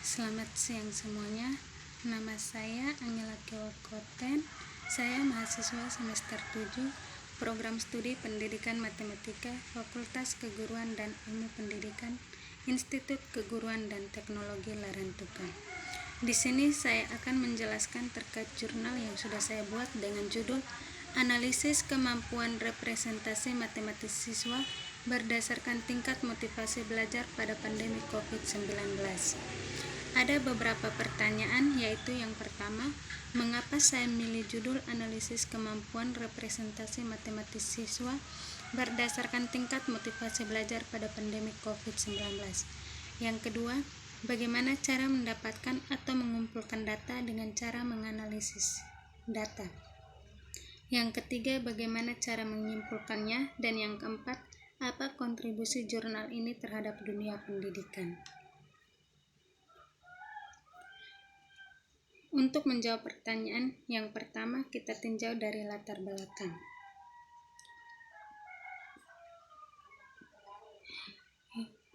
Selamat siang semuanya. Nama saya Angela Kewakoten. Saya mahasiswa semester 7 Program Studi Pendidikan Matematika Fakultas Keguruan dan Ilmu Pendidikan Institut Keguruan dan Teknologi Larantuka. Di sini saya akan menjelaskan terkait jurnal yang sudah saya buat dengan judul Analisis Kemampuan Representasi Matematis Siswa berdasarkan tingkat motivasi belajar pada pandemi COVID-19. Ada beberapa pertanyaan, yaitu yang pertama, mengapa saya memilih judul Analisis Kemampuan Representasi Matematis Siswa berdasarkan tingkat motivasi belajar pada pandemi COVID-19. Yang kedua, bagaimana cara mendapatkan atau mengumpulkan data dengan cara menganalisis data. Yang ketiga, bagaimana cara menyimpulkannya. Dan yang keempat, apa kontribusi jurnal ini terhadap dunia pendidikan. Untuk menjawab pertanyaan yang pertama, kita tinjau dari latar belakang.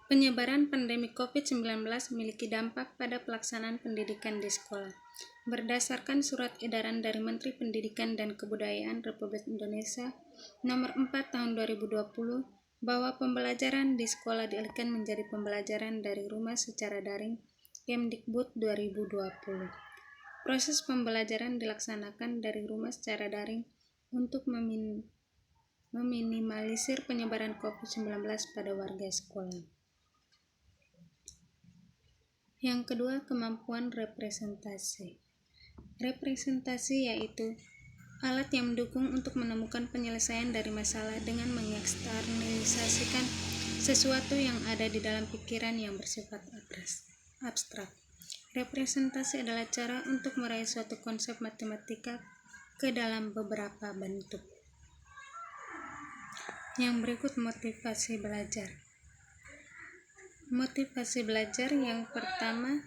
Penyebaran pandemi COVID-19 memiliki dampak pada pelaksanaan pendidikan di sekolah. Berdasarkan surat edaran dari Menteri Pendidikan dan Kebudayaan Republik Indonesia Nomor 4 Tahun 2020, bahwa pembelajaran di sekolah dialihkan menjadi pembelajaran dari rumah secara daring, Kemdikbud 2020. Proses pembelajaran dilaksanakan dari rumah secara daring untuk meminimalisir penyebaran COVID-19 pada warga sekolah. Yang kedua, kemampuan representasi. Representasi yaitu alat yang mendukung untuk menemukan penyelesaian dari masalah dengan mengeksternalisasikan sesuatu yang ada di dalam pikiran yang bersifat abstrak. Representasi adalah cara untuk meraih suatu konsep matematika ke dalam beberapa bentuk. Yang berikut motivasi belajar. Motivasi belajar yang pertama,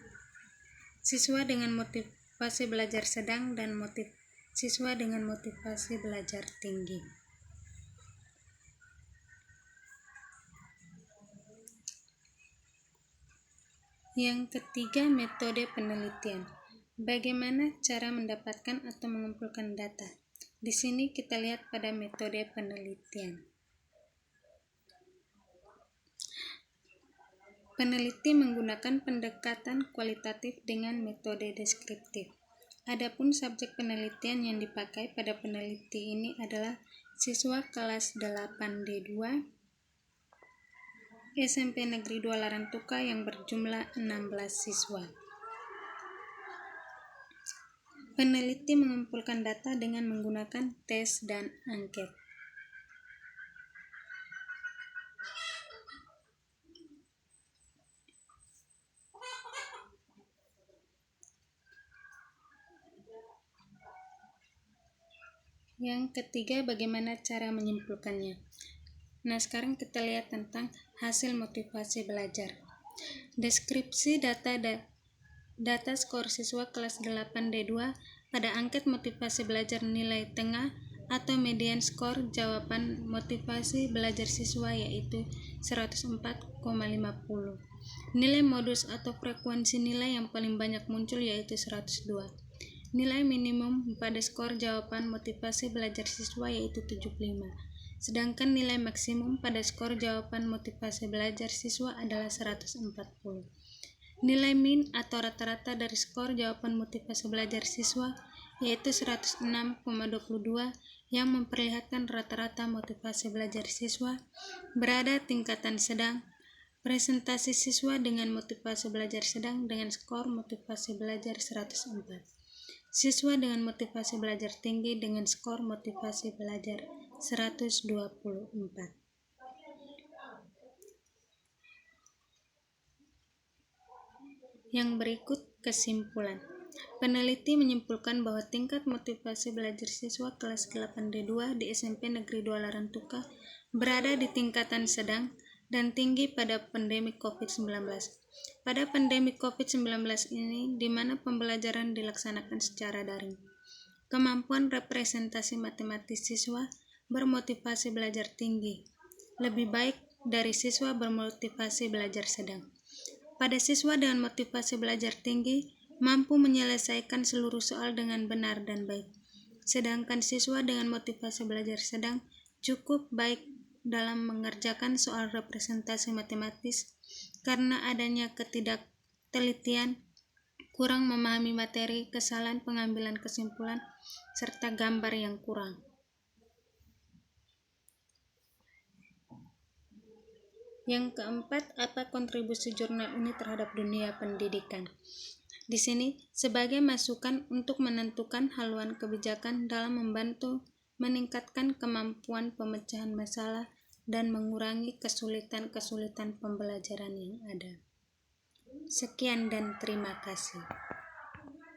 siswa dengan motivasi belajar sedang dan siswa dengan motivasi belajar tinggi. Yang ketiga, metode penelitian. Bagaimana cara mendapatkan atau mengumpulkan data? Di sini kita lihat pada metode penelitian. Peneliti menggunakan pendekatan kualitatif dengan metode deskriptif. Adapun subjek penelitian yang dipakai pada peneliti ini adalah siswa kelas 8D2 SMP Negeri 2 Larantuka yang berjumlah 16 siswa. Peneliti mengumpulkan data dengan menggunakan tes dan angket. Yang ketiga, bagaimana cara menyimpulkannya. Nah, sekarang kita lihat tentang hasil motivasi belajar. Deskripsi data skor siswa kelas 8D2 pada angket motivasi belajar nilai tengah atau median skor jawaban motivasi belajar siswa yaitu 104,50. Nilai modus atau frekuensi nilai yang paling banyak muncul yaitu 102. Nilai minimum pada skor jawaban motivasi belajar siswa yaitu 75. Sedangkan nilai maksimum pada skor jawaban motivasi belajar siswa adalah 140. Nilai min atau rata-rata dari skor jawaban motivasi belajar siswa yaitu 106,22 yang memperlihatkan rata-rata motivasi belajar siswa berada tingkatan sedang. Presentasi siswa dengan motivasi belajar sedang dengan skor motivasi belajar 104. Siswa dengan motivasi belajar tinggi dengan skor motivasi belajar 124. Yang berikut kesimpulan. Peneliti menyimpulkan bahwa tingkat motivasi belajar siswa kelas 8D2 di SMP Negeri 2 Larantuka berada di tingkatan sedang dan tinggi pada pandemi COVID-19. Pada pandemi COVID-19 ini, di mana pembelajaran dilaksanakan secara daring, kemampuan representasi matematis siswa bermotivasi belajar tinggi lebih baik dari siswa bermotivasi belajar sedang. Pada siswa dengan motivasi belajar tinggi, mampu menyelesaikan seluruh soal dengan benar dan baik. Sedangkan siswa dengan motivasi belajar sedang cukup baik dalam mengerjakan soal representasi matematis karena adanya ketidaktelitian, kurang memahami materi, kesalahan pengambilan kesimpulan, serta gambar yang kurang. Yang keempat, apa kontribusi jurnal ini terhadap dunia pendidikan? Di sini, sebagai masukan untuk menentukan haluan kebijakan dalam membantu meningkatkan kemampuan pemecahan masalah dan mengurangi kesulitan-kesulitan pembelajaran yang ada. Sekian dan terima kasih.